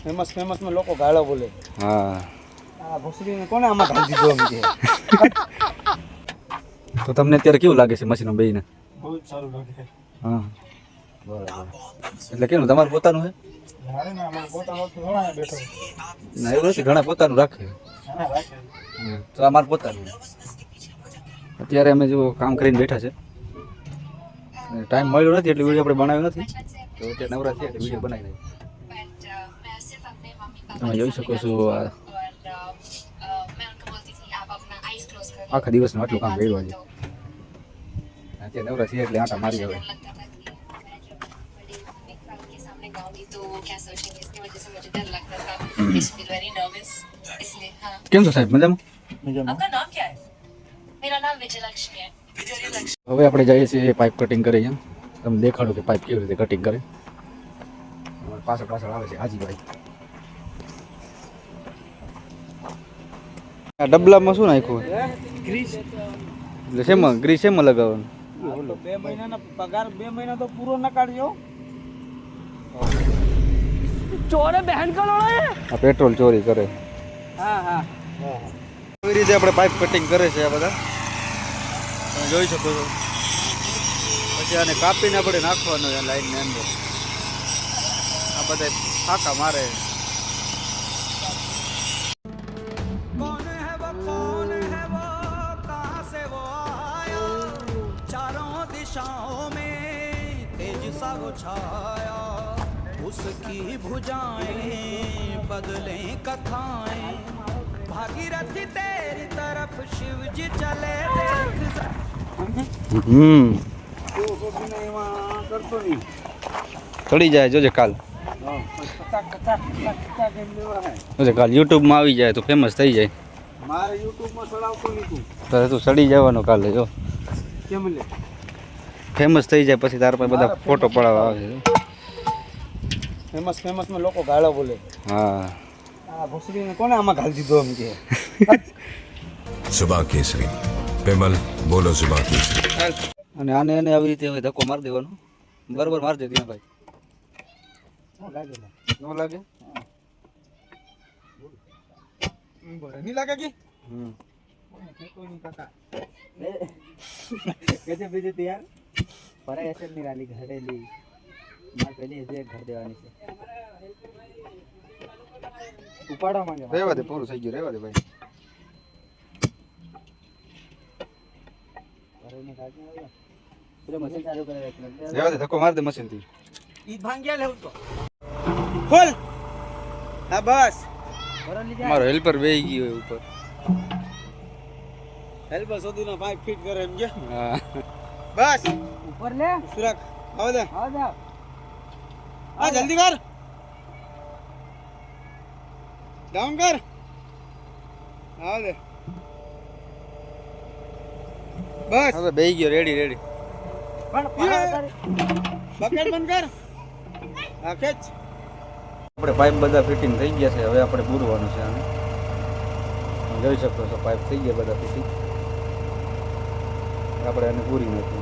Famous માં લોકો ગાળો બોલે. હા આ ભોસડીને કોને આમાં ઘાલી દીધો એમ કે. તો તમને અત્યારે કેવું લાગે છે મશીનો બેયને? બહુ જ સારું લાગે. હા બરાબર. એટલે કેવું તમારું પોતાનું છે? ના અમારે પોતાનો ઘણા બેઠો. ના એવું નથી, ઘણા પોતાનું રાખે. હા રાખે. તો અમારું પોતાનું. અત્યારે અમે જો કામ કરીને બેઠા છે. ટાઈમ મળ્યો નથી એટલે વિડીયો આપણે બનાવ્યો નથી. તો અત્યારે નવરા છે એટલે વિડીયો બનાવી નાખ્યો. તમે જોઈ શકો છો આખા દિવસનું આટલું કામ કર્યું છે. અત્યારે નવરા છે એટલે આટા મારી હવે. કેમ છો સાહેબ, મજામાં? હવે આપણે જઈએ છીએ પાઇપ કટિંગ કરી. તમને દેખાડો કે પાઇપ કેવી રીતે કટિંગ કરે. પાછળ આવે છે હાજીભાઈ. આ ડબલામાં શું નાખ્યું? ગ્રીસ. એટલે શેમાં ગ્રીસ શેમાં લગાવવાનું? 2 મહિનાનો પગાર 2 મહિના તો પૂરો ન કાઢજો. ચોરે બહેન કરો આ પેટ્રોલ ચોરી કરે. હા હા. એવી રીતે આપણે પાઇપ કટિંગ કરે છે આ બધા, તમે જોઈ શકો છો. પછી આને કાપીને આપણે નાખવાનો છે લાઈનની અંદર. આ બધા ફાંકા મારે. उसकी भुजाएं बदले कथाएं भागीरथी तेरी तरफ शिवजी चले देख. કરતો નહીં. ચડી જાય જોજે કાલ. જોજે કાલ યુટ્યુબમાં આવી જાય તો ફેમસ થઈ જાય. મારે યુટ્યુબમાં ચડાવતો નહીં તું. તો તું ચડી જવાનો કાલે જો. કેમ લે? ફેમસ થઈ જાય પછી તારા પાસે બધા ફોટો પડાવવા આવે છે. ફેમસ માં લોકો ગાળો બોલે. હા આ ભોસડીને કોને આમાં ઘાલી દીધો એમ કે. સુબા કેસરી પેમલ બોલો સુબા કેસરી. અને આને એને આવી રીતે હવે ધક્કો મારી દેવાનો. બરોબર મારજે ત્યાં ભાઈ. લાગે ન લાગે? નહીં લાગે કે? કેજે બીજે તૈયાર પરાય અસર ની રાલી ઘડેલી માર પેલી હજી એક ઘર દેવાની છે. ઉપાડા માંગે. રહેવા દે, પૂરું થઈ ગયું, રહેવા દે ભાઈ. પરાયને કાઢી આવ્યો. પૂરો મશીન ચાલુ કરે એટલે રહેવા દે, ધક્કો માર દે મશીન થી. ઈ ભાંગ્યા લેવ તો ખોલ. હા બસ મારો હેલ્પર બેહી ગયો હોય ઉપર. હેલ્પર સુધીનો પાઇપ ફિટ કરે એમ કે. હા બસ ઉપર ले સુરખ આવ દે. आ जा આ જલ્દી કર. ડાઉન કર. આવ દે. બસ હવે બેહી ગયો, રેડી રેડી. બકેટ બંધ કર. હા ખેંચ. આપણે પાઇપ બધા ફિટિંગ થઈ ગયા છે. હવે આપણે પૂરવાનું છે આને. તમે જોઈ શકો છો પાઇપ થઈ ગયા બધા ફિટિંગ. આપણે આને પૂરી નાખીએ.